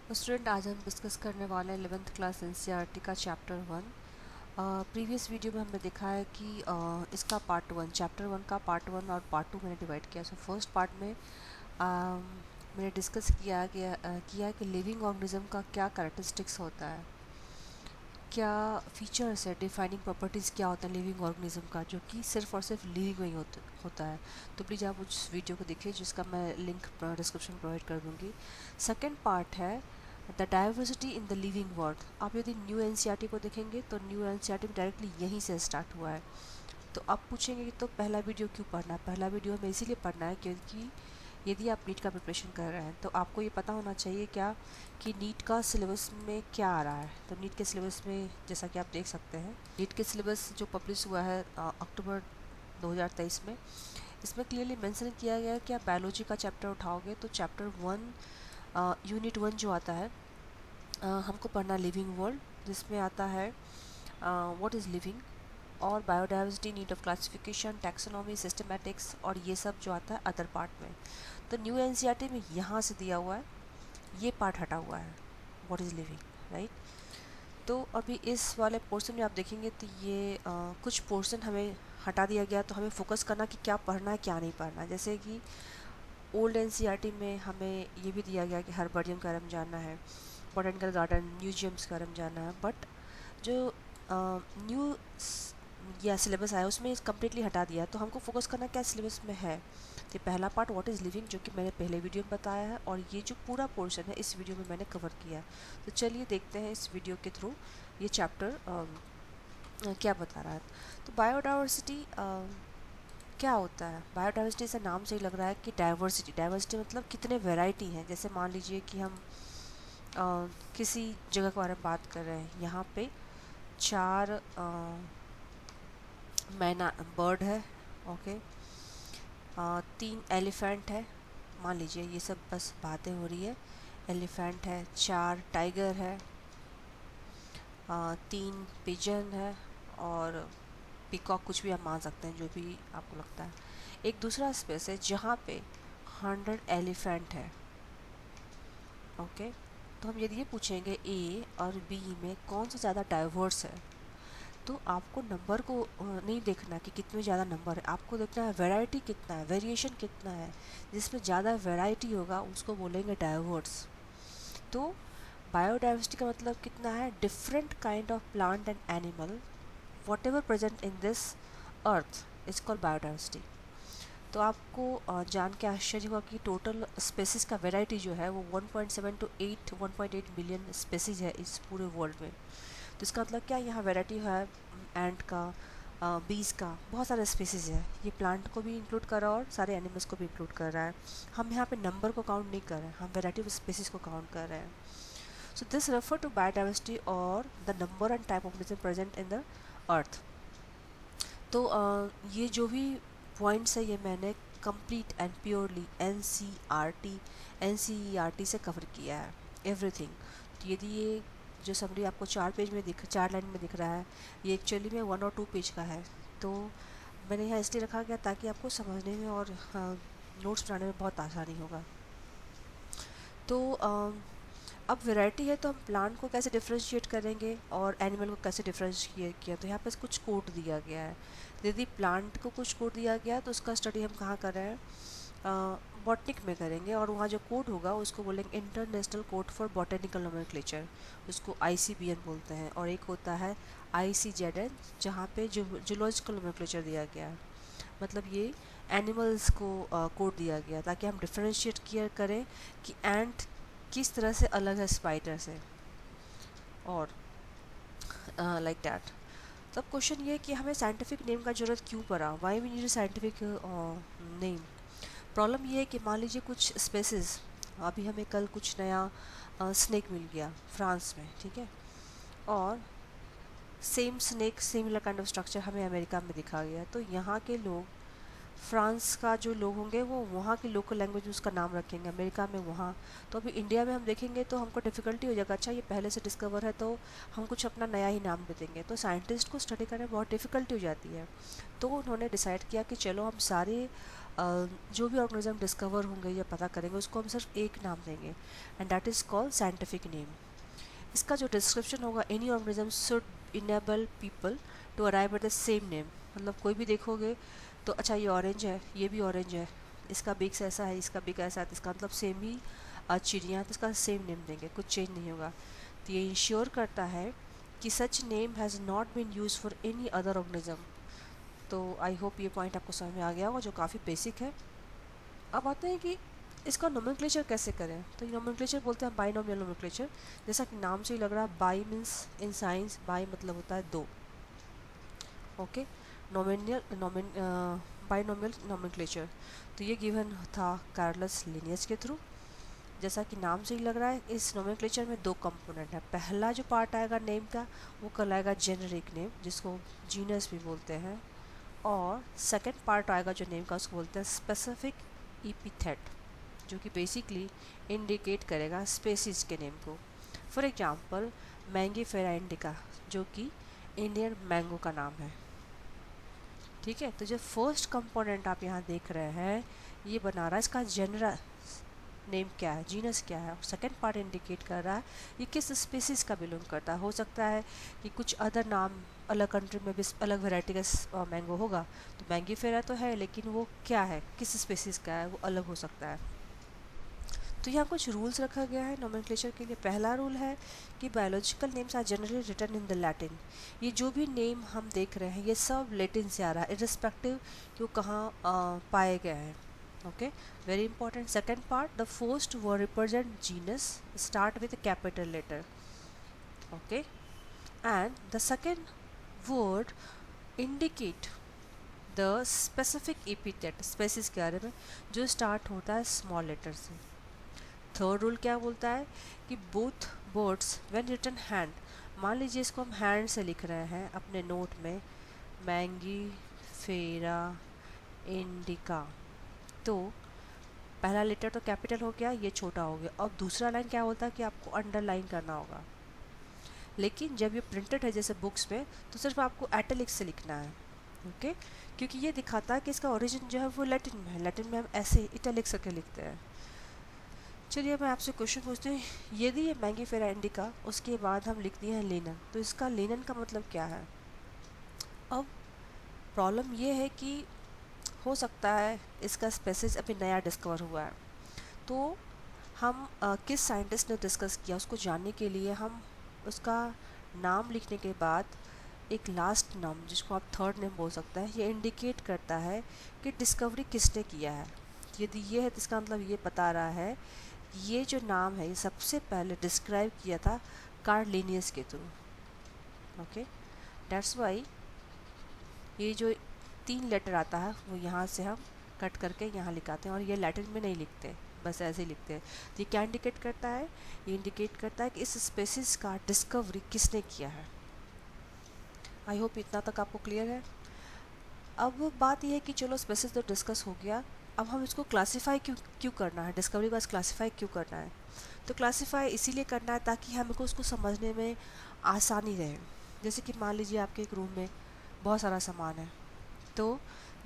Student, आज हम discuss करने वाले हैं 11th क्लास एनसीईआरटी का चैप्टर 1। प्रीवियस वीडियो में हमने देखा है कि इसका पार्ट 1, चैप्टर 1 का पार्ट 1 और पार्ट 2 मैंने डिवाइड किया। सो फर्स्ट पार्ट में मैंने डिस्कस किया कि लिविंग ऑर्गेनिज्म का क्या कैरेक्टरिस्टिक्स होता है, क्या फीचर्स है, डिफाइनिंग प्रॉपर्टीज़ क्या होता है लिविंग ऑर्गेनिज्म का, जो कि सिर्फ और सिर्फ लिविंग में ही होता है। तो प्लीज़ आप उस वीडियो को देखिए, जिसका मैं लिंक डिस्क्रिप्शन में प्रोवाइड कर दूँगी। सेकेंड पार्ट है the diversity in the living world. आप यदि न्यू एनसीईआरटी को देखेंगे तो न्यू एनसीईआरटी में डायरेक्टली यहीं से स्टार्ट हुआ है। तो आप पूछेंगे कि तो पहला वीडियो क्यों पढ़ना है? पहला वीडियो हमें इसीलिए पढ़ना है क्योंकि यदि आप नीट का प्रिपरेशन कर रहे हैं तो आपको ये पता होना चाहिए क्या कि नीट का सिलेबस में क्या आ रहा है। तो नीट के सिलेबस में जैसा कि आप देख सकते हैं, नीट के सिलेबस जो पब्लिश हुआ है अक्टूबर 2023 में, इसमें क्लियरली मेंशन किया गया है कि आप बायोलॉजी का चैप्टर उठाओगे तो चैप्टर 1 यूनिट 1 जो आता है, हमको पढ़ना लिविंग वर्ल्ड, जिसमें आता है व्हाट इज़ लिविंग और biodiversity, need of classification, taxonomy, systematics, और ये सब जो आता है अदर पार्ट में। तो न्यू एनसीईआरटी में यहाँ से दिया हुआ है, ये पार्ट हटा हुआ है, व्हाट इज़ लिविंग, राइट। तो अभी इस वाले पोर्शन में आप देखेंगे तो ये कुछ पोर्शन हमें हटा दिया गया, तो हमें फोकस करना कि क्या पढ़ना है क्या नहीं पढ़ना है। जैसे कि ओल्ड एनसीईआरटी में हमें ये भी दिया गया कि हर्बेरियम का बारे में जानना है, बोटेनिकल गार्डन, म्यूजियम्स का बारे में जानना है, बट जो न्यू या सिलेबस आया उसमें कम्प्लीटली हटा दिया। तो हमको फोकस करना क्या सिलेबस में है। तो पहला पार्ट व्हाट इज़ लिविंग, जो कि मैंने पहले वीडियो में बताया है, और ये जो पूरा पोर्शन है इस वीडियो में मैंने कवर किया है। तो चलिए देखते हैं इस वीडियो के थ्रू ये चैप्टर क्या बता रहा है। तो बायोडाइवर्सिटी क्या होता है? बायोडाइवर्सिटी से नाम से ही लग रहा है कि डाइवर्सिटी, डाइवर्सिटी मतलब कितने वैरायटी हैं। जैसे मान लीजिए कि हम किसी जगह के बारे में बात कर रहे हैं, यहाँ पे 4 मैना बर्ड है, ओके, 3 एलिफेंट है, मान लीजिए, ये सब बस बातें हो रही है। एलिफेंट है, 4 टाइगर है, 3 पिजन है, और पीकॉक, कुछ भी आप मान सकते हैं जो भी आपको लगता है। एक दूसरा स्पेस है जहाँ पे 100 एलिफेंट है, ओके। तो हम यदि ये पूछेंगे ए और बी में कौन सा ज़्यादा डाइवर्स है, तो आपको नंबर को नहीं देखना कि कितने ज़्यादा नंबर है, आपको देखना है वैरायटी कितना है, वेरिएशन कितना है। जिसमें ज़्यादा वैरायटी होगा उसको बोलेंगे डाइवर्स। तो बायोडाइवर्सिटी का मतलब कितना है, different kind of plant and animal what ever present in this earth is called biodiversity. तो आपको जान के आश्चर्य होगा कि टोटल स्पेसिस का वैरायटी जो है वो 1.7 to 1.8 मिलियन स्पेसिस है इस पूरे वर्ल्ड में। तो इसका मतलब क्या, यहाँ वैरायटी है एंट का, बीज का, बहुत सारे स्पीसीज है। ये प्लांट को भी इंक्लूड कर रहा है और सारे एनिमल्स को भी इंक्लूड कर रहा है। हम यहाँ पे नंबर को काउंट नहीं कर रहे हैं, हम वैरायटी ऑफ स्पीसीज को काउंट कर रहे हैं। So this refer to biodiversity और the number and type of organism present in the earth. तो ये जो भी पॉइंट्स है ये मैंने कंप्लीट एंड प्योरली एनसीईआरटी से कवर किया है, एवरीथिंग। तो यदि ये जो समरी आपको 4 लाइन में दिख रहा है, ये एक्चुअली में 1 और 2 पेज का है। तो मैंने यहाँ इसलिए रखा गया ताकि आपको समझने में और नोट्स बनाने में बहुत आसानी होगा। तो अब वैरायटी है तो हम प्लांट को कैसे डिफ्रेंशिएट करेंगे और एनिमल को कैसे डिफ्रेंशिएट किया, तो यहाँ पे कुछ कोड दिया गया है। यदि प्लांट को कुछ कोड दिया गया तो उसका स्टडी हम कहाँ कर रहे हैं, बॉटनिक में करेंगे, और वहाँ जो कोड होगा उसको बोलेंगे international code for botanical nomenclature, उसको ICBN बोलते हैं। और एक होता है ICZN, जहाँ पे जूलॉजिकल नोमेनक्लेचर दिया गया है। मतलब ये एनिमल्स को कोड दिया गया ताकि हम डिफ्रेंशिएट किया करें कि एंट किस तरह से अलग है स्पाइडर से, और लाइक दैट। तो अब क्वेश्चन ये है कि हमें साइंटिफिक नेम का जरूरत क्यों पड़ा, why we need scientific name. Problem ये है कि मान लीजिए कुछ स्पेसिस, अभी हमें कल कुछ नया स्नेक मिल गया फ्रांस में, ठीक है, और same snake similar kind of structure हमें अमेरिका में दिखा गया। तो यहाँ के लोग, फ्रांस का जो लोग होंगे वो वहाँ की लोकल लैंग्वेज में उसका नाम रखेंगे, अमेरिका में वहाँ। तो अभी इंडिया में हम देखेंगे तो हमको डिफ़िकल्टी हो जाएगा, अच्छा ये पहले से डिस्कवर है तो हम कुछ अपना नया ही नाम दे देंगे, तो साइंटिस्ट को स्टडी करने में बहुत डिफ़िकल्टी हो जाती है। तो उन्होंने डिसाइड किया कि चलो हम सारे जो भी ऑर्गेनिज्म डिस्कवर होंगे या पता करेंगे उसको हम सिर्फ एक नाम देंगे, and that is called scientific name. इसका जो डिस्क्रिप्शन होगा, any organism should enable people to arrive at the same name. मतलब कोई भी देखोगे तो अच्छा ये ऑरेंज है, ये भी ऑरेंज है, इसका बिक्स ऐसा है, इसका बिक ऐसा है, तो इसका मतलब सेम ही चिड़िया, तो इसका सेम नेम देंगे, कुछ चेंज नहीं होगा। तो ये इंश्योर करता है कि such name has not been use for any other organism. तो आई होप ये पॉइंट आपको समझ में आ गया होगा, जो काफ़ी बेसिक है। अब आते हैं कि इसका नोमेनक्लेचर कैसे करें। तो ये नोमेनक्लेचर बोलते हैं बाइनोमियल नोमेनक्लेचर। जैसा कि नाम से ही लग रहा है, by means in science by मतलब होता है दो। ओके, बाइनोमियल नोमेनक्लेचर तो ये गिवन था कार्लस लिनियस के थ्रू। जैसा कि नाम से ही लग रहा है, इस नोमेनक्लेचर में दो कंपोनेंट है। पहला जो पार्ट आएगा नेम का, वो कहलाएगा जेनरिक नेम, जिसको जीनस भी बोलते हैं, और सेकंड पार्ट आएगा जो नेम का, उसको बोलते हैं स्पेसिफिक एपिथेट, जो कि बेसिकली इंडिकेट करेगा स्पेसीज के नेम को। फॉर एग्जांपल मैंगीफेरा इंडिका, जो कि इंडियन मैंगो का नाम है। ठीक है, तो जो फर्स्ट कंपोनेंट आप यहाँ देख रहे हैं, ये बना रहा है इसका जनरल नेम क्या है, जीनस क्या है, और सेकेंड पार्ट इंडिकेट कर रहा है ये किस स्पीसीज का बिलोंग करता है। हो सकता है कि कुछ अदर नाम अलग कंट्री में भी अलग वेराइटी का मैंगो होगा, तो मैंगीफेरा तो है, लेकिन वो क्या है, किस स्पीसीज का है, वो अलग हो सकता है। तो यहाँ कुछ रूल्स रखा गया है नोमेनक्लेचर के लिए। पहला रूल है कि biological names are generally written in the Latin. ये जो भी नेम हम देख रहे हैं ये सब लैटिन से आ रहा है, इररिस्पेक्टिव कि वो कहाँ पाए गए हैं। Okay, very important. Second part, the first word represent genus start with capital letter. Okay, and the second word indicate the specific epithet, species के बारे में, जो स्टार्ट होता है स्मॉल लेटर से। थर्ड रूल क्या बोलता है कि both words when written hand, मान लीजिए इसको हम हैंड से लिख रहे हैं अपने नोट में, मैंगी फेरा इंडिका, तो पहला लेटर तो कैपिटल हो गया, ये छोटा हो गया। अब दूसरा लाइन क्या होता है कि आपको अंडरलाइन करना होगा, लेकिन जब ये प्रिंटेड है जैसे बुक्स में, तो सिर्फ आपको एटलिक से लिखना है। ओके, क्योंकि ये दिखाता है कि इसका ओरिजिन जो है वो लैटिन में है। लैटिन में हम ऐसे इटैलिक करके लिखते हैं। चलिए मैं आपसे क्वेश्चन पूछती हूँ, यदि ये मैंगीफेरा इंडिका उसके बाद हम लिख दिए हैं लिनन, तो इसका लिनन का मतलब क्या है। अब प्रॉब्लम ये है कि हो सकता है इसका स्पेसिस अभी नया डिस्कवर हुआ है, तो हम किस साइंटिस्ट ने डिस्कस किया उसको जानने के लिए हम उसका नाम लिखने के बाद एक लास्ट नाम, जिसको आप थर्ड नेम बोल सकते हैं, ये इंडिकेट करता है कि डिस्कवरी किसने किया है। यदि ये है तो इसका मतलब ये बता रहा है ये जो नाम है ये सबसे पहले डिस्क्राइब किया था कार्ल लिनियस के थ्रू। ओके, दैट्स वाई ये जो 3 लेटर आता है वो यहाँ से हम कट करके यहाँ लिखाते हैं, और ये लैटिन में नहीं लिखते, बस ऐसे ही लिखते हैं। तो ये क्या इंडिकेट करता है, ये इंडिकेट करता है कि इस स्पेसिस का डिस्कवरी किसने किया है। आई होप इतना तक आपको क्लियर है। अब बात यह है कि चलो स्पेसिस तो डिस्कस हो गया, अब हम इसको क्लासीफाई क्यों करना है, डिस्कवरी का क्लासीफाई क्यों करना है। तो क्लासीफाई इसीलिए करना है ताकि हमको उसको समझने में आसानी रहे। जैसे कि मान लीजिए आपके एक रूम में बहुत सारा सामान है, तो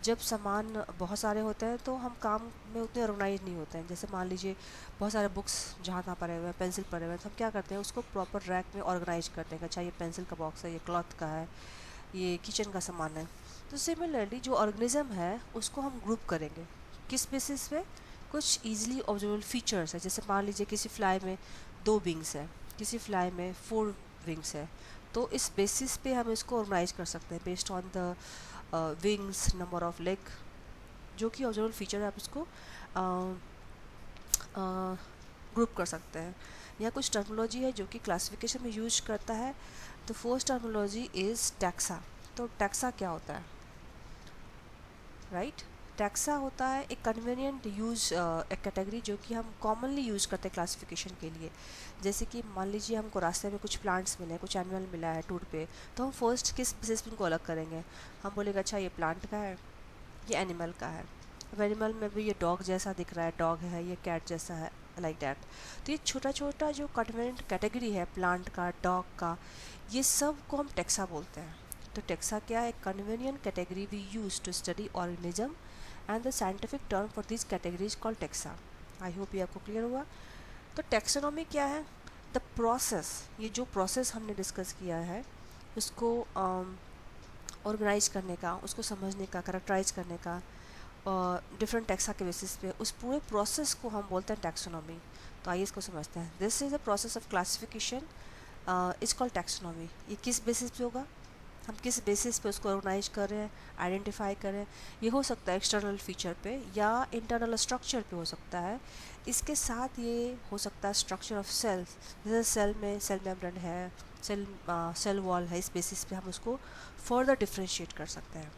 जब सामान बहुत सारे होते हैं तो हम काम में उतने ऑर्गेनाइज नहीं होते हैं। जैसे मान लीजिए बहुत सारे बुक्स जहाँ तहाँ पड़े हुए हैं, पेंसिल पड़े हुए हैं, तो हम क्या करते हैं उसको प्रॉपर रैक में ऑर्गेनाइज करते हैं। अच्छा ये पेंसिल का बॉक्स है, ये क्लॉथ का है, ये किचन का सामान है। तो सिमिलरली जो ऑर्गेनिज्म है उसको हम ग्रुप करेंगे किस बेसिस पे, कुछ ईजिली ऑब्जर्वेबल फीचर्स है। जैसे मान लीजिए किसी फ्लाई में 2 विंग्स है, किसी फ्लाई में 4 विंग्स है, तो इस बेसिस पे हम इसको ऑर्गेनाइज कर सकते हैं based on the wings, number of leg, जो कि ऑब्जर्वेबल फीचर है, आप इसको ग्रुप कर सकते हैं। यहाँ कुछ टर्मिनोलॉजी है जो कि क्लासिफिकेशन में यूज करता है। तो फर्स्ट टर्मिनोलॉजी इज़ टैक्सा। तो टैक्सा क्या होता है, राइट। टैक्सा होता है एक कन्वीनियंट यूज, एक कैटेगरी जो कि हम कॉमनली यूज़ करते हैं क्लासिफिकेशन के लिए। जैसे कि मान लीजिए हमको रास्ते में कुछ प्लांट्स मिले हैं, कुछ एनिमल मिला है टूर पे, तो हम फर्स्ट किस बेसिस पे उनको अलग करेंगे, हम बोलेंगे अच्छा ये प्लांट का है, ये एनिमल का है। अब एनिमल में भी ये डॉग जैसा दिख रहा है, डॉग है, ये कैट जैसा है, लाइक दैट। तो ये छोटा छोटा जो कन्वीनियंट कैटेगरी है प्लांट का, डॉग का, ये सब को हम टैक्सा बोलते हैं। तो टैक्सा क्या है, convenient category we use to study organism and the scientific term for this category is called taxa. I hope ये आपको क्लियर हुआ। तो टैक्सोनॉमी क्या है? द प्रोसेस, ये जो प्रोसेस हमने डिस्कस किया है उसको ऑर्गेनाइज करने का, उसको समझने का, करेक्टराइज करने का डिफरेंट टैक्सा के बेसिस पे, उस पूरे प्रोसेस को हम बोलते हैं टैक्सोनॉमी। तो आइए इसको समझते हैं। This is the process of classification is called taxonomy. ये किस बेसिस पे होगा? हम किस बेसिस पे उसको ऑर्गेनाइज कर रहे हैं, आइडेंटिफाई कर रहे हैं? ये हो सकता है एक्सटर्नल फीचर पे या इंटरनल स्ट्रक्चर पे हो सकता है। इसके साथ ये हो सकता है स्ट्रक्चर ऑफ सेल्स, जैसे सेल में सेल मेम्ब्रेन है, सेल वॉल है, इस बेसिस पे हम उसको फर्दर डिफ्रेंशिएट कर सकते हैं।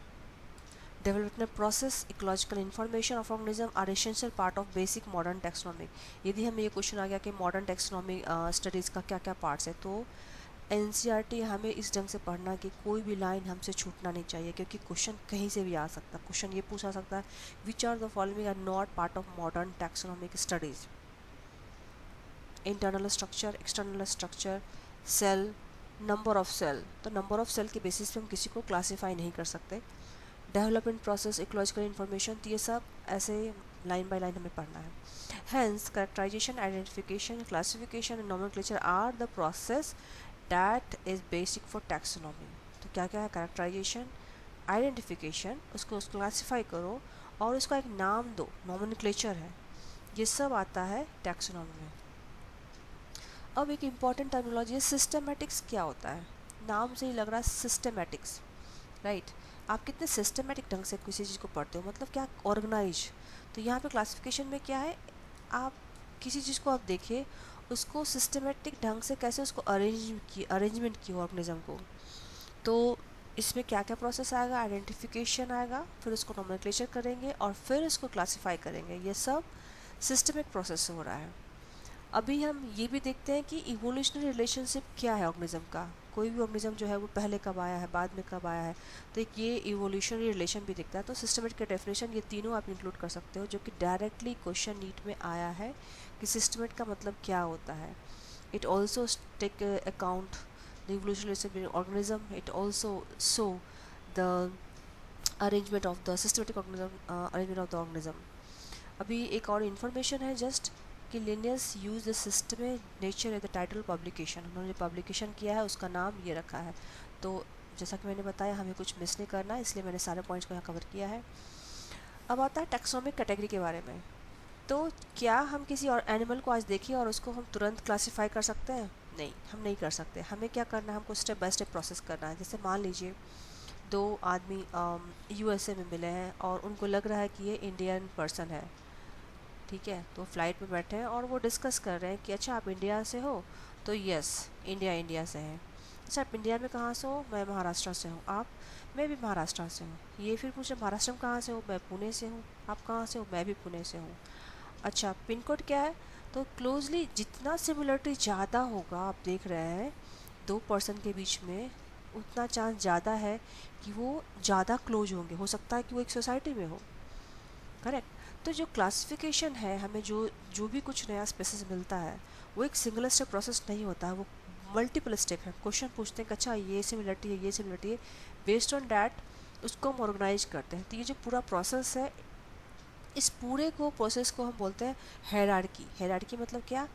Development process, ecological information of organism are essential part of basic modern taxonomy. यदि हमें ये क्वेश्चन आ गया कि मॉडर्न टैक्सोनॉमी स्टडीज़ का क्या क्या पार्ट्स है, तो एनसीईआरटी हमें इस ढंग से पढ़ना कि कोई भी लाइन हमसे छूटना नहीं चाहिए, क्योंकि क्वेश्चन कहीं से भी आ सकता है। क्वेश्चन ये पूछा सकता है, which are the following are not part of modern taxonomic studies? Internal structure, external structure, cell, number of cell. तो नंबर ऑफ सेल के बेसिस पे हम किसी को क्लासीफाई नहीं कर सकते। डेवलपमेंट प्रोसेस, इकोलॉजिकल इन्फॉर्मेशन, तो ये सब ऐसे लाइन बाय लाइन हमें पढ़ना है। Hence characterisation, identification, classification and nomenclature are the process that is basic for taxonomy. तो क्या क्या है? कैरेक्टराइजेशन, आइडेंटिफिकेशन, उसको क्लासीफाई करो और उसका एक नाम दो, नोमेनक्लेचर है, ये सब आता है टैक्सोनॉमी में। अब एक इम्पॉर्टेंट टर्मिनोलॉजी है सिस्टमेटिक्स। क्या होता है? नाम से ही लग रहा है सिस्टमेटिक्स, राइट? आप कितने सिस्टमेटिक ढंग से किसी चीज़ को पढ़ते हो, मतलब क्या ऑर्गेनाइज। तो यहाँ पे क्लासिफिकेशन में क्या है, आप किसी चीज़ को आप देखिए, उसको सिस्टमेटिक ढंग से कैसे उसको अरेंजमेंट की ऑर्गेनिज्म को। तो इसमें क्या क्या प्रोसेस आएगा? आइडेंटिफिकेशन आएगा, फिर उसको नोमेनक्लेचर करेंगे और फिर उसको क्लासीफाई करेंगे। ये सब सिस्टमिक प्रोसेस से हो रहा है। अभी हम ये भी देखते हैं कि इवोल्यूशनरी रिलेशनशिप क्या है ऑर्गेनिज्म का। कोई भी ऑर्गेनिज्म जो है वो पहले कब आया है, बाद में कब आया है, तो एक ये इवोल्यूशनरी रिलेशन भी दिखता है। तो सिस्टमेटिक का डेफिनेशन, ये तीनों आप इंक्लूड कर सकते हो, जो कि डायरेक्टली क्वेश्चन नीट में आया है कि सिस्टमेट का मतलब क्या होता है। It also take account the evolutionary organism, it also show the arrangement of the systematic arrangement of the organism. अभी एक और इन्फॉर्मेशन है जस्ट कि Linnaeus use the system nature as the title publication. उन्होंने पब्लिकेशन किया है, उसका नाम ये रखा है। तो जैसा कि मैंने बताया, हमें कुछ मिस नहीं करना है, इसलिए मैंने सारे पॉइंट्स को यहाँ कवर किया है। अब आता है टैक्सोनॉमिक कैटेगरी के बारे में। तो क्या हम किसी और एनिमल को आज देखिए और उसको हम तुरंत क्लासीफाई कर सकते हैं? नहीं, हम नहीं कर सकते। हमें क्या करना है, हमको स्टेप बाय स्टेप प्रोसेस करना है। जैसे मान लीजिए दो आदमी यूएसए में मिले हैं और उनको लग रहा है कि ये इंडियन पर्सन है, ठीक है? तो फ्लाइट में बैठे हैं और वो डिस्कस कर रहे हैं कि अच्छा आप इंडिया से हो? तो यस, इंडिया से है। अच्छा आप इंडिया में कहाँ से हो? मैं महाराष्ट्र से हूँ। आप? मैं भी महाराष्ट्र से हूँ। ये फिर पूछे महाराष्ट्र में कहाँ से हो? मैं पुणे से हूँ। आप कहाँ से हो? मैं भी पुणे से हूँ। अच्छा पिन कोड क्या है? तो क्लोजली जितना सिमिलरिटी ज़्यादा होगा, आप देख रहे हैं दो पर्सन के बीच में, उतना चांस ज़्यादा है कि वो ज़्यादा क्लोज होंगे। हो सकता है कि वो एक सोसाइटी में हो, करेक्ट? तो जो क्लासिफिकेशन है, हमें जो जो भी कुछ नया स्पेसिस मिलता है, वो एक सिंगल स्टेप प्रोसेस नहीं होता है, वो मल्टीपल स्टेप है। क्वेश्चन पूछते हैं कि अच्छा ये सिमिलरिटी है, ये सिमिलरिटी है, बेस्ड ऑन डैट उसको हम ऑर्गेनाइज करते हैं। तो ये जो पूरा प्रोसेस है, इस पूरे को प्रोसेस को हम बोलते हैं हायरार्की। हायरार्की मतलब क्या?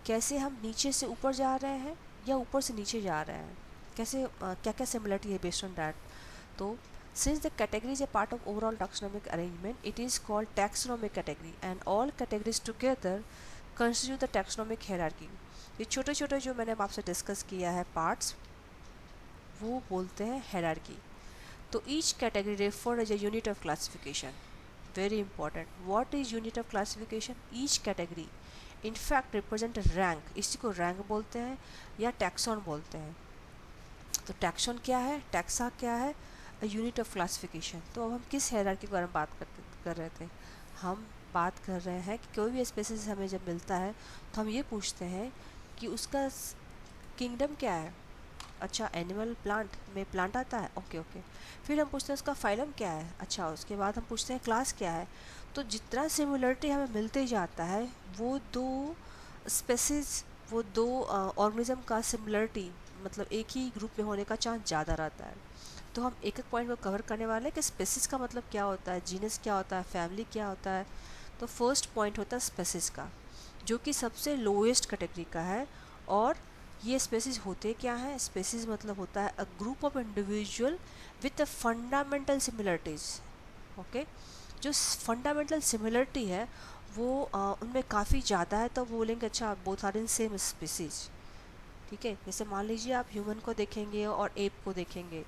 कैसे हम नीचे से ऊपर जा रहे हैं या ऊपर से नीचे जा रहे हैं, कैसे क्या क्या सिमिलरिटी है बेस्ड ऑन डैट। तो since the category is a part of overall taxonomic arrangement, it is called taxonomic category and all categories together constitute the taxonomic hierarchy। ये छोटे छोटे जो मैंने आपसे डिस्कस किया है पार्ट्स, वो बोलते हैं हायरार्की। तो each category referred as a unit of classification. Very important, what is unit of classification? Each category in fact represent rank, इसी को रैंक बोलते हैं या टैक्सॉन बोलते हैं। तो टैक्सॉन क्या है, टैक्सा क्या है? Unit of classification. तो अब हम किस हायरार्की के बारे में बात कर रहे थे? हम बात कर रहे हैं कि कोई भी स्पेसिस हमें जब मिलता है तो हम ये पूछते हैं कि उसका किंगडम क्या है। अच्छा एनिमल, प्लांट में प्लांट आता है, ओके ओके। फिर हम पूछते हैं उसका फाइलम क्या है। अच्छा उसके बाद हम पूछते हैं क्लास क्या है। तो जितना सिमिलरिटी हमें मिलते जाता है, वो दो स्पेसिस, वो दो ऑर्गेनिज्म का सिमिलरिटी मतलब एक ही ग्रुप में होने का चांस ज़्यादा रहता है। तो हम एक एक पॉइंट को कवर करने वाले हैं कि स्पेसिस का मतलब क्या होता है, जीनस क्या होता है, फैमिली क्या होता है। तो फर्स्ट पॉइंट होता है स्पेसिस का, जो कि सबसे लोएस्ट कैटेगरी का है। और ये स्पेसिस होते क्या हैं? स्पेसिस मतलब होता है a group of individual with a fundamental similarities. Okay, जो फंडामेंटल सिमिलरिटी है वो उनमें काफ़ी ज़्यादा है, तो बोलेंगे अच्छा both are in same species. ठीक है, जैसे मान लीजिए आप ह्यूमन को देखेंगे और एप को देखेंगे,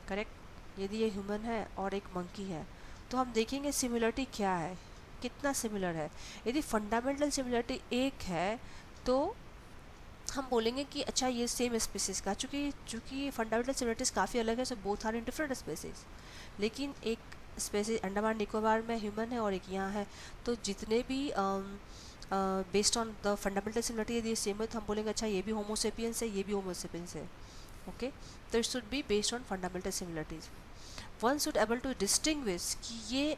करेक्ट। यदि ये ह्यूमन है और एक मंकी है तो हम देखेंगे सिमिलरिटी क्या है, कितना सिमिलर है। यदि फंडामेंटल सिमिलरिटी एक है तो हम बोलेंगे कि अच्छा ये सेम स्पीसीज का, चूँकि फंडामेंटल सिमिलरिटीज़ काफ़ी अलग है, so both are in different species. लेकिन एक स्पेसीज अंडमान निकोबार में ह्यूमन है और एक यहाँ है, तो जितने भी based on the fundamental similarity यदि सेम है तो हम बोलेंगे अच्छा ये भी होमोसेपियंस है, ये भी होमोसेपियंस है। ओके, तो it should be based on fundamental similarities. One should able to distinguish कि ये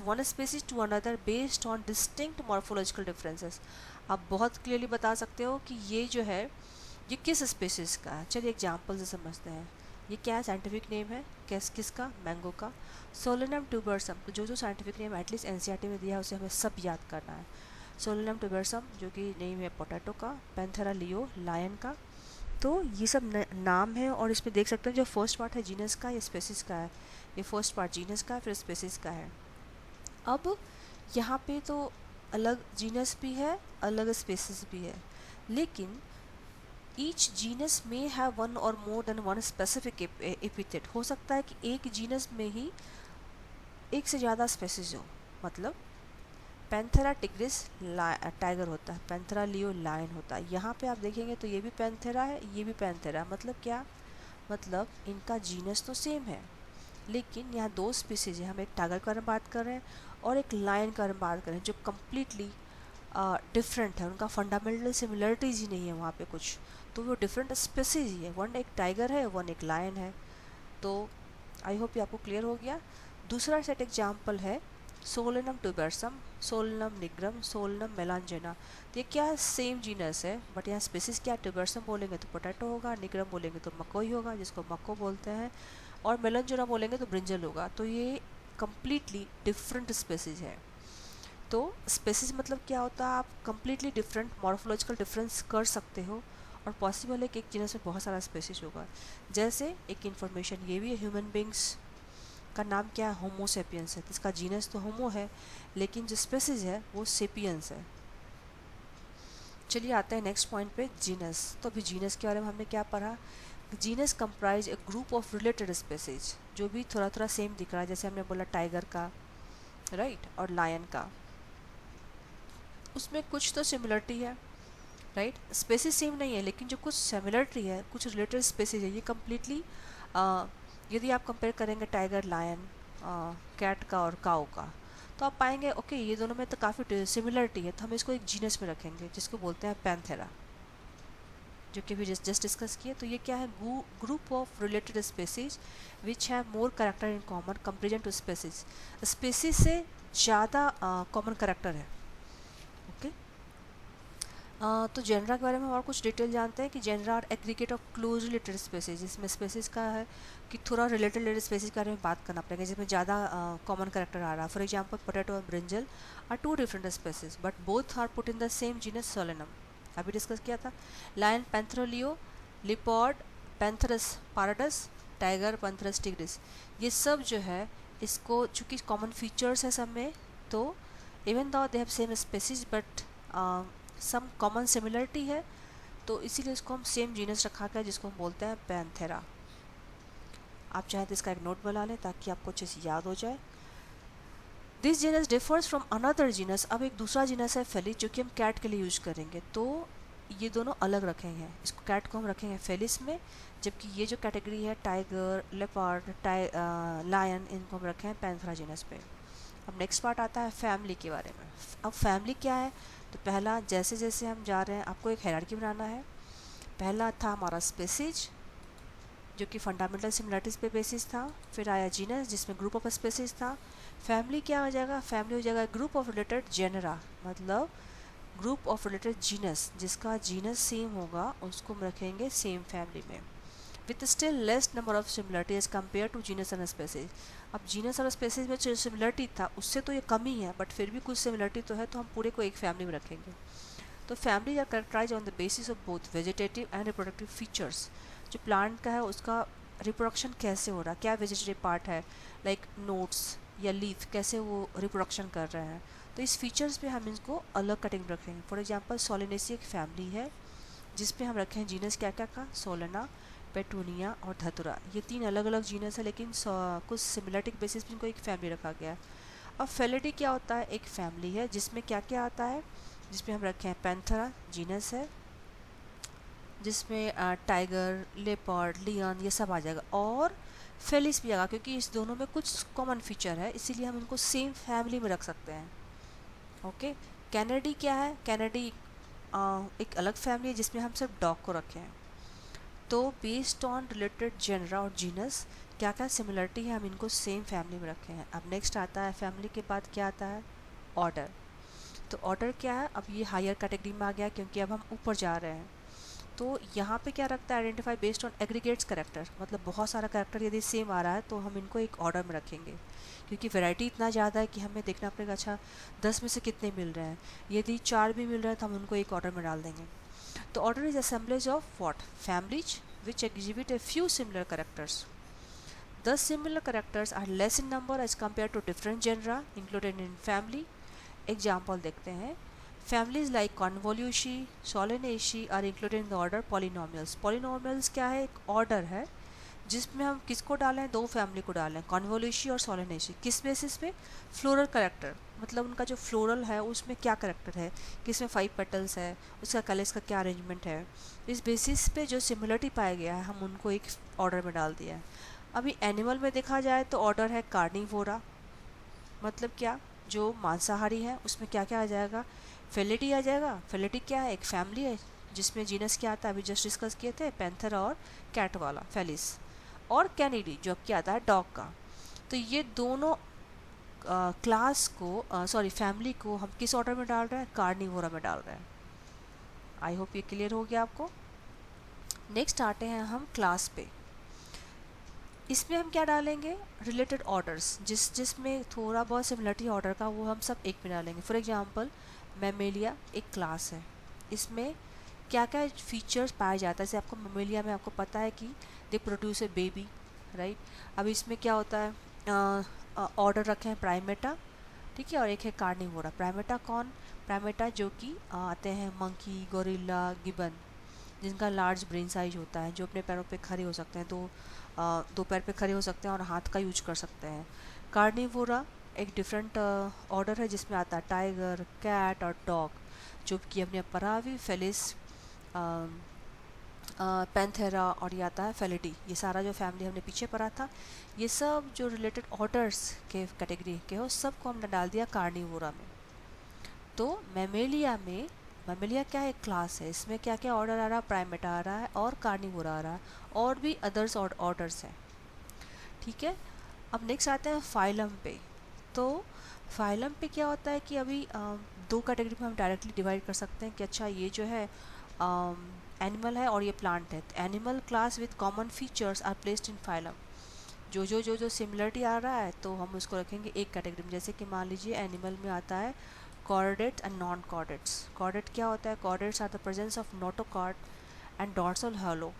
one species to another based on distinct morphological differences. आप बहुत क्लियरली बता सकते हो कि ये जो है ये किस स्पेसीज का है। चलिए एग्जाम्पल से समझते हैं। ये क्या है? साइंटिफिक नेम है किसका? मैंगो का। सोलेनम ट्यूबरसम, तो जो साइंटिफिक नेम एटलीस्ट एनसीईआरटी में दिया है उसे हमें सब याद करना है। सोलेनम ट्यूबरसम जो कि नेम है पोटैटो का। पैंथेरा लियो लायन का। तो ये सब नाम है और इसमें देख सकते हैं जो फर्स्ट पार्ट है जीनस का, ये स्पेसिस का है। ये फर्स्ट पार्ट जीनस का है, फिर स्पेसिस का है। अब यहाँ पे तो अलग जीनस भी है, अलग स्पेसिस भी है, लेकिन ईच जीनस में हैव वन और more than one specific epithet. हो सकता है कि एक जीनस में ही एक से ज़्यादा स्पेसिस हो। मतलब पैंथेरा टिग्रिस टाइगर होता है, पैंथेरा लियो लायन होता है। यहाँ पे आप देखेंगे तो ये भी पैंथेरा है, ये भी पैंथेरा। मतलब क्या? मतलब इनका जीनस तो सेम है, लेकिन यहाँ दो स्पीसीज है। हम एक टाइगर के बारे में बात कर रहे हैं और एक लायन के बारे में बात कर रहे हैं, जो कम्प्लीटली डिफरेंट है। उनका फंडामेंटल सिमिलरिटीज ही नहीं है वहाँ पे कुछ, तो वो डिफरेंट स्पीसीज ही है। वन एक टाइगर है, वन एक लायन है। तो आई होप ये आपको क्लियर हो गया। दूसरा सेट एग्जाम्पल है solanum tuberosum, solanum nigrum, solanum melongena. तो ये क्या सेम जीनस है, बट यहाँ स्पीसीज क्या? ट्यूबरसम बोलेंगे तो पोटैटो होगा, निग्रम बोलेंगे तो मकोई होगा जिसको मक्को बोलते हैं, और मेलांजेना बोलेंगे तो ब्रिंजल होगा। तो ये कम्प्लीटली डिफरेंट स्पीसीज है। तो स्पेसिस मतलब क्या होता है? आप कम्प्लीटली डिफरेंट मॉर्फोलॉजिकल डिफरेंस कर सकते हो, और पॉसिबल है कि एक जीनस में बहुत सारा स्पेसिस होगा। जैसे एक इन्फॉर्मेशन ये भी है, ह्यूमन बींग्स का नाम क्या है? होमोसेपियंस है। इसका जीनस तो होमो है, लेकिन जो स्पेसिस है वो सेपियंस है। चलिए आते हैं नेक्स्ट पॉइंट पे, जीनस। तो अभी जीनस के बारे में हमने क्या पढ़ा? Genus comprise A group of related species, जो भी थोड़ा थोड़ा सेम दिख रहा है। जैसे हमने बोला टाइगर का, राइट, और लायन का, उसमें कुछ तो सिमिलरिटी है, राइट। स्पेसीज सेम नहीं है, लेकिन जो कुछ सिमिलरिटी है, कुछ रिलेटेड स्पेसीज है, ये कम्प्लीटली यदि आप कंपेयर करेंगे टाइगर, लायन, कैट का और काऊ का, तो आप पाएंगे ओके ये दोनों में तो काफ़ी सिमिलरिटी है। तो हम इसको एक जीनस में रखेंगे जिसको बोलते हैं पैंथेरा, जो कि भी जस्ट डिस्कस किए। तो ये क्या है? Group of related species which have more character in common comparison to species. Species से ज़्यादा कॉमन करेक्टर है। ओके, तो जेनरा के बारे में और कुछ डिटेल जानते हैं कि genera are aggregate of close related species. इसमें स्पेसीज का है कि थोड़ा रिलेटेड स्पेसीज के बारे में बात करना पड़ेगा, जिसमें ज़्यादा कॉमन करेक्टर आ रहा है। फॉर एग्जाम्पल पोटैटो और brinjal are two different species but both are put in the same genus Solanum, अभी डिस्कस किया था। Lion Panthera leo, leopard Panthera pardus, tiger Panthera tigris, ये सब जो है इसको चूँकि कॉमन फीचर्स है सब में, तो even though they have same species but some common similarity है, तो इसीलिए इसको हम सेम जीनस रखा गया जिसको हम बोलते हैं पैंथेरा। आप चाहें तो इसका एक नोट बना लें ताकि आपको अच्छे से याद हो जाए। This genus differs from another genus. अब एक दूसरा जीनस है फेलिस, जो कि हम कैट के लिए यूज करेंगे, तो ये दोनों अलग रखेंगे। इसको कैट को हम रखेंगे फेलिस में, जबकि ये जो कैटेगरी है टाइगर, लेपर्ड, लायन, इनको हम रखे हैं पैंथेरा जीनस पे। अब नेक्स्ट पार्ट आता है फैमिली के बारे में। अब फैमिली क्या है? तो पहला, जैसे जैसे हम जा रहे हैं आपको एक हायरार्की बनाना है। पहला था हमारा स्पेसीज, जो कि फंडामेंटल सिमिलरिटीज़ पे बेसिस था। फिर आया जीनस, जिसमें ग्रुप ऑफ स्पेसीज था। फैमिली क्या हो जाएगा? फैमिली हो जाएगा ग्रुप ऑफ रिलेटेड जेनरा, मतलब ग्रुप ऑफ रिलेटेड जीनस, जिसका जीनस सेम होगा उसको हम रखेंगे सेम फैमिली में। With still less number of similarity as compare to genus and species. अब जीनस और स्पेसीज में जो सिमिलरिटी था उससे तो ये कम ही है, बट फिर भी कुछ सिमिलरिटी तो है, तो हम पूरे को एक फैमिली में रखेंगे। तो families are characterise on the basis of both vegetative and reproductive features. जो प्लांट का है उसका रिप्रोडक्शन कैसे हो रहा है, क्या वेजिटेटिव पार्ट है, लाइक नोट्स या लीफ, कैसे वो रिप्रोडक्शन कर रहे हैं, तो इस फीचर्स पे हम इसको अलग कटिंग रखेंगे। फॉर एग्जांपल सोलेनेसी एक फैमिली है जिसपे हम रखें जीनस क्या क्या का, सोलेना, पेटूनिया और धतुरा। ये 3 अलग अलग जीनस है, लेकिन कुछ सिमिलरिटी बेसिस पे इनको एक फैमिली रखा गया है। अब फेलिडी क्या होता है, एक फैमिली है जिसमें क्या क्या आता है, जिसमें हम रखे हैं पैंथेरा जीनस है, जिसमें टाइगर, लेपर्ड, लियन ये सब आ जाएगा, और फेलिस भी आएगा, क्योंकि इस दोनों में कुछ कॉमन फीचर है, इसीलिए हम इनको सेम फैमिली में रख सकते हैं। ओके। कैनेडी क्या है, कैनेडी एक अलग फैमिली है जिसमें हम सिर्फ डॉग को रखे हैं। तो बेस्ड ऑन रिलेटेड जेनरा और जीनस क्या क्या सिमिलरिटी है, हम इनको सेम फैमिली में रखे हैं। अब नेक्स्ट आता है, फैमिली के बाद क्या आता है, ऑर्डर। तो ऑर्डर क्या है, अब ये हायर कैटेगरी में आ गया क्योंकि अब हम ऊपर जा रहे हैं। तो यहाँ पे क्या रखता है, identify based on aggregates character, मतलब बहुत सारा करेक्टर यदि सेम आ रहा है तो हम इनको एक ऑर्डर में रखेंगे, क्योंकि वैरायटी इतना ज़्यादा है कि हमें देखना पड़ेगा अच्छा 10 में से कितने मिल रहे हैं। यदि 4 भी मिल रहे हैं तो हम उनको एक ऑर्डर में डाल देंगे। तो order is assemblage of what, families which exhibit a few similar characters. The similar characters are less in number as compared to different genera included in family. Example देखते हैं, families like convolution, solanaceae are included in the order polynomials. Polynomials क्या है, एक order है जिसमें हम किसको डालें, 2 फैमिली को डालें, कॉन्वोल्यूशी और सोलेनेसी। किस बेसिस पे, फ्लोरल करेक्टर, मतलब उनका जो फ्लोरल है उसमें क्या करेक्टर है, किसमें 5 पेटल्स है, उसका कलर्स का क्या अरेंजमेंट है, इस बेसिस पे जो सिमिलरिटी पाया गया है हम उनको एक ऑर्डर में डाल दिया है। अभी एनिमल में देखा जाए तो ऑर्डर है कार्निवोरा, मतलब क्या, जो मांसाहारी है उसमें क्या क्या आ जाएगा, फेलिडी आ जाएगा। फेलिडी क्या है, एक फैमिली है जिसमें जीनस क्या आता है, अभी जस्ट डिस्कस किए थे, पैंथर और कैट वाला फेलिस। और कैनिडी जो क्या आता है, डॉग का। तो ये दोनों क्लास को सॉरी फैमिली को हम किस ऑर्डर में डाल रहे हैं, कार्निवोरा में डाल रहे हैं। आई होप ये क्लियर हो गया आपको। नेक्स्ट आते हैं हम क्लास पे। इसमें हम क्या डालेंगे, रिलेटेड ऑर्डर्स, जिसमें थोड़ा बहुत सिमिलरिटी ऑर्डर का, वो हम सब एक में डालेंगे। फॉर एग्जांपल मैमेलिया एक क्लास है, इसमें क्या क्या फीचर्स पाया जाता है। जैसे आपको मैमेलिया में आपको पता है कि they produce a baby, right. अब इसमें क्या होता है, ऑर्डर रखे हैं प्राइमेटा, ठीक है, और एक है कार्निवोरा। प्राइमेटा कौन, प्राइमेटा जो कि आते हैं मंकी, गोरिल्ला, गिबन, जिनका लार्ज ब्रेन साइज होता है, जो अपने पैरों पे खड़े हो सकते हैं, दो पैर पे खड़े हो सकते हैं और हाथ का यूज कर सकते हैं। कार्निवोरा एक डिफरेंट ऑर्डर है जिसमें आता है टाइगर, कैट और डॉग, जो कि अपने परावी, फेलिस, पैंथेरा और ये आता है फेलिडी। ये सारा जो फैमिली हमने पीछे पढ़ा था, ये सब जो रिलेटेड ऑर्डर्स के कैटेगरी के हो, सबको हमने डाल दिया कार्निवोरा में। तो मैमेलिया में, मैमेलिया क्या है, क्लास है, इसमें क्या क्या ऑर्डर आ रहा है, प्राइमेटा आ रहा है और कार्निवोरा आ रहा है, और भी अदर्स ऑर्डर्स हैं, ठीक है। अब नेक्स्ट आते हैं फाइलम पे। तो फाइलम पे क्या होता है कि अभी 2 कैटेगरी में हम डायरेक्टली डिवाइड कर सकते हैं कि अच्छा ये जो है एनिमल है और ये प्लांट है। Animal class with common features are placed in phylum. जो सिमिलरिटी आ रहा है तो हम उसको रखेंगे एक कैटेगरी में। जैसे कि मान लीजिए एनिमल में आता है chordate and non chordates. Chordate क्या होता है, chordates are the presence of notochord and dorsal hollow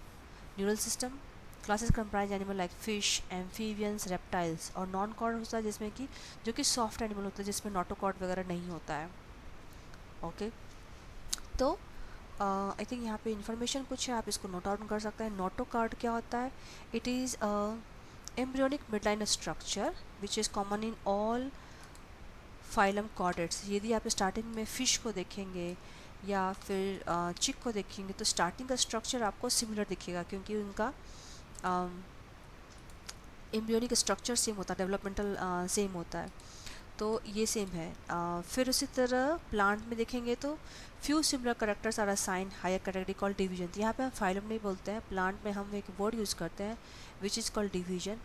neural system. Classes comprise animal like fish, amphibians, reptiles. और नॉन कॉर्ड होता है जिसमें कि जो कि सॉफ्ट एनिमल होता है, जिसमें नोटोकॉर्ड वगैरह नहीं होता है। ओके, तो आई थिंक यहाँ पे इन्फॉर्मेशन कुछ है, आप इसको नोट डाउन कर सकते हैं। नोटोकॉर्ड क्या होता है, it is embryonic midline structure which is common in all phylum chordates. यदि आप स्टार्टिंग में फिश को देखेंगे या फिर चिक को देखेंगे तो स्टार्टिंग का स्ट्रक्चर आपको सिमिलर दिखेगा, क्योंकि उनका एम्ब्रियोनिक स्ट्रक्चर सेम होता है, डेवलपमेंटल सेम होता है, तो ये सेम है। फिर उसी तरह प्लांट में देखेंगे तो few similar characters are assign higher category called division. यहाँ पे हम फाइलम नहीं बोलते हैं, प्लांट में हम एक वर्ड यूज़ करते हैं विच इज़ कॉल्ड डिवीजन,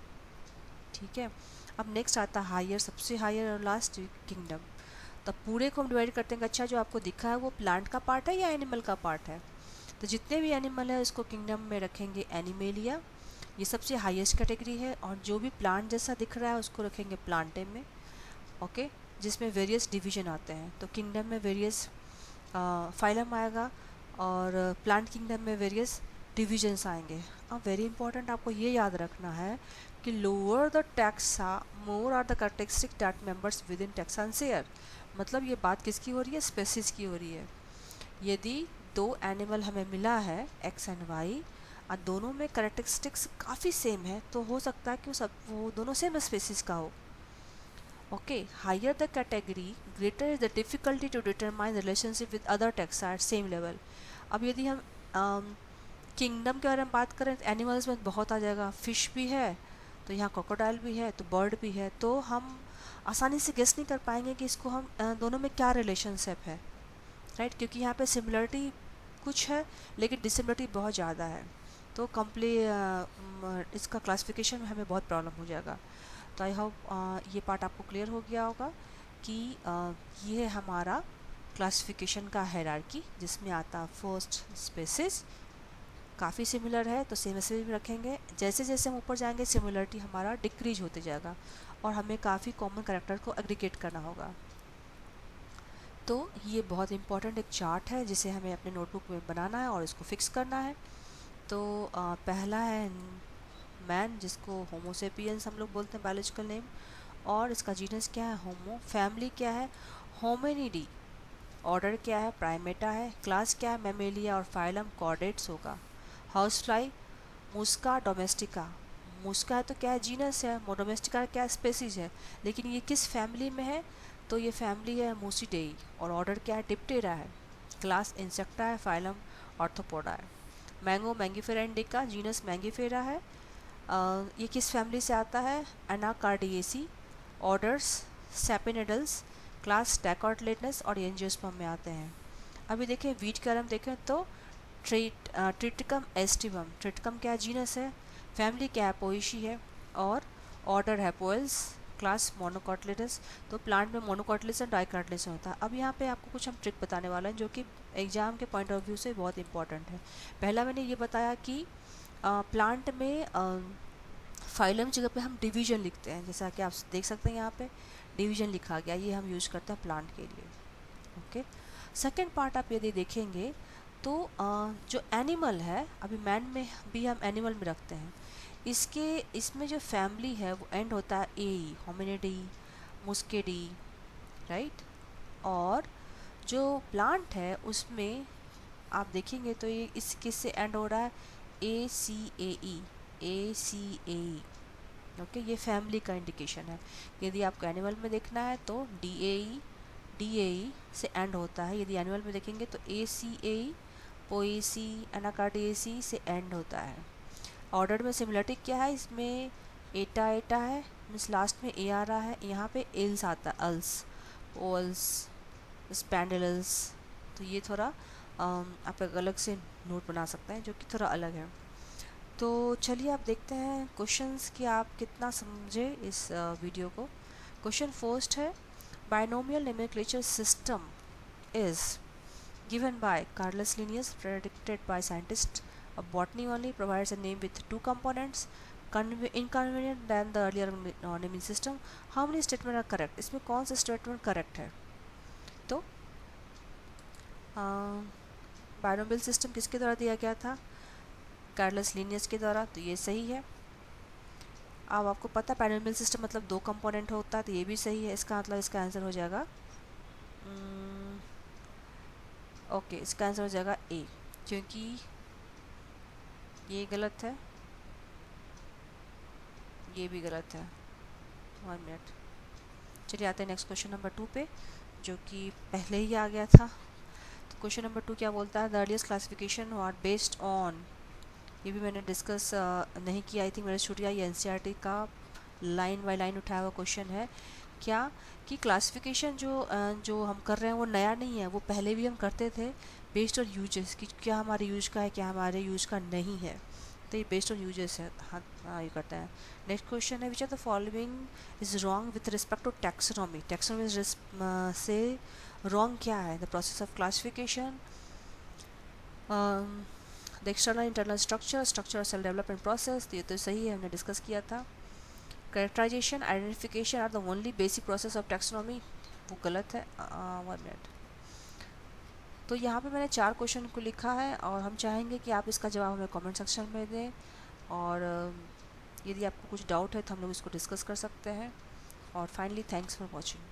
ठीक है। अब नेक्स्ट आता है हायर, सबसे हायर और लास्ट किंगडम। तो पूरे को हम डिवाइड करते हैं, अच्छा जो आपको दिखा है वो प्लांट का पार्ट है या एनिमल का पार्ट है। तो जितने भी एनिमल है उसको किंगडम में रखेंगे एनिमेलिया, ये सबसे हाईएस्ट कैटेगरी है। और जो भी प्लांट जैसा दिख रहा है उसको रखेंगे प्लांटे में, ओके, जिसमें वेरियस डिवीजन आते हैं। तो किंगडम में वेरियस फाइलम आएगा और प्लांट किंगडम में वेरियस डिविजन्स आएंगे। अब वेरी इंपॉर्टेंट आपको ये याद रखना है कि lower the taxa more are the characteristic that members within taxa and share. मतलब ये बात किसकी हो रही है, स्पेसिस की हो रही है। यदि दो एनिमल हमें मिला है एक्स एंड वाई और दोनों में कैरेक्टरिस्टिक्स काफ़ी सेम है, तो हो सकता है कि वो दोनों सेम स्पेसिस का हो। Okay, higher the category greater is the difficulty to determine relationship with other taxa at same level. अब यदि हम किंगडम के बारे में बात करें तो एनिमल्स में बहुत आ जाएगा, फिश भी है तो यहाँ क्रोकोडाइल भी है तो बर्ड भी है, तो हम आसानी से गेस नहीं कर पाएंगे कि इसको हम दोनों में क्या रिलेशनशिप है, राइट, क्योंकि यहाँ पे सिमिलरिटी कुछ है लेकिन डिसिमिलरिटी बहुत ज़्यादा है। तो इसका क्लासिफिकेशन में हमें बहुत प्रॉब्लम हो जाएगा। तो आई होप ये पार्ट आपको क्लियर हो गया होगा कि ये हमारा क्लासिफिकेशन का हायरार्की, जिसमें आता फर्स्ट स्पेसिस काफ़ी सिमिलर है तो सेम ऐसे भी रखेंगे। जैसे जैसे हम ऊपर जाएंगे सिमिलरिटी हमारा डिक्रीज होते जाएगा और हमें काफ़ी कॉमन कैरेक्टर को एग्रीगेट करना होगा। तो ये बहुत इंपॉर्टेंट एक चार्ट है जिसे हमें अपने नोटबुक में बनाना है और इसको फिक्स करना है। तो पहला है मैन, जिसको होमोसेपियंस हम लोग बोलते हैं बायोलॉजिकल नेम, और इसका जीनस क्या है, होमो, फैमिली क्या है, होमिनिडी, ऑर्डर क्या है, प्राइमेटा है, क्लास क्या है, मैमेलिया, और फाइलम कॉर्डेट्स होगा। हाउस फ्लाई मुस्का डोमेस्टिका, मुस्का है तो क्या है, जीनस है, डोमेस्टिका क्या है, स्पेसीज है, लेकिन ये किस फैमिली में है, तो ये फैमिली है मूसिडेई, और ऑर्डर क्या है, डिप्टेरा है, क्लास इंसेक्टा है, फाइलम ऑर्थोपोडा है। Mango Mangifera indica, genus Mangifera है, ये किस फैमिली से आता है, एनाकार्डिएसी, ऑर्डर्स सेपिनिडल्स, क्लास टैकॉर्टलेटस और एंजियोस्पर्म में आते हैं। अभी देखें वीट के बारे में देखें तो ट्रिटिकम एस्टिवम, ट्रिटिकम क्या है, जीनस है, फैमिली क्या है, पोएशी है, और ऑर्डर है पोएल्स, क्लास मोनोकॉटलेटस। तो प्लांट में मोनोकॉटलेस एंड डाइकॉटलेस होता है। अब यहाँ पे आपको कुछ हम ट्रिक बताने वाले हैं जो कि एग्जाम के पॉइंट ऑफ व्यू से बहुत इंपॉर्टेंट है। पहला मैंने ये बताया कि प्लांट में फाइलम जगह पे हम डिवीजन लिखते हैं, जैसा कि आप देख सकते हैं यहाँ पे डिवीजन लिखा गया, ये हम यूज करते हैं प्लांट के लिए। ओके, सेकेंड पार्ट आप यदि देखेंगे तो जो एनिमल है, अभी मैन में भी हम एनिमल में रखते हैं, इसमें जो फैमिली है वो एंड होता है ए, होमिनिडी, मुस्केडी, राइट। और जो प्लांट है उसमें आप देखेंगे तो ये इस किस से एंड हो रहा है, ए सी ए ई, ए सी ए ई। ओके, ये फैमिली का इंडिकेशन है। यदि आपको एनिमल में देखना है तो डी ए ई से एंड होता है। यदि एनिमल में देखेंगे तो ए सी ए ई, पोएसी, एनाकार्डिएसी से एंड होता है। ऑर्डर में सिमिलरिटी क्या है, इसमें एटा एटा है, मीन्स लास्ट में ए आ रहा है, यहाँ पे एल्स आता है, अल्स, ओल्स, स्पैंडल्स। तो ये थोड़ा आप एक अलग से नोट बना सकते हैं जो कि थोड़ा अलग है। तो चलिए आप देखते हैं क्वेश्चंस कि आप कितना समझे इस वीडियो को। क्वेश्चन फर्स्ट है, binomial nomenclature system is given by Carolus Linnaeus, predicted by scientists of botany only, provides a name with two components, inconvenient than the earlier naming system. How many statements are correct? इसमें कौन सा statement correct है? तो binomial system किसके द्वारा दिया गया था, कार्लस लिनियस के द्वारा, तो ये सही है। अब आपको पता है बायनोमियल सिस्टम मतलब दो कंपोनेंट होता है, तो ये भी सही है। इसका मतलब इसका आंसर हो जाएगा ओके, इसका आंसर हो जाएगा ए, क्योंकि ये गलत है, ये भी गलत है। 1 मिनट, चलिए आते हैं नेक्स्ट क्वेश्चन नंबर 2 पे, जो कि पहले ही आ गया था। तो क्वेश्चन नंबर 2 क्या बोलता है, the earliest classification what based on, ये भी मैंने डिस्कस नहीं किया, आई थिंक मेरे छूट गया। ये एनसीईआरटी का लाइन बाय लाइन उठाया हुआ क्वेश्चन है क्या, कि क्लासिफिकेशन जो हम कर रहे हैं वो नया नहीं है, वो पहले भी हम करते थे बेस्ड ऑन यूजेस, कि क्या हमारे यूज का है, क्या हमारे यूज का नहीं है, तो ये बेस्ड ऑन यूजेस है। हाँ ये करते हैं। नेक्स्ट क्वेश्चन है, which are the following is wrong with respect to taxonomy, taxonomy से रॉन्ग क्या है, the process of classification, the external internal structure cell development process, ये तो सही है, हमने डिस्कस किया था। Characterisation identification are the only basic process of taxonomy, वो गलत है। 1 मिनट। तो यहाँ पे मैंने 4 क्वेश्चन को लिखा है और हम चाहेंगे कि आप इसका जवाब हमें कमेंट सेक्शन में दें, और यदि आपको कुछ डाउट है तो हम लोग इसको डिस्कस कर सकते हैं। और फाइनली थैंक्स फॉर वॉचिंग।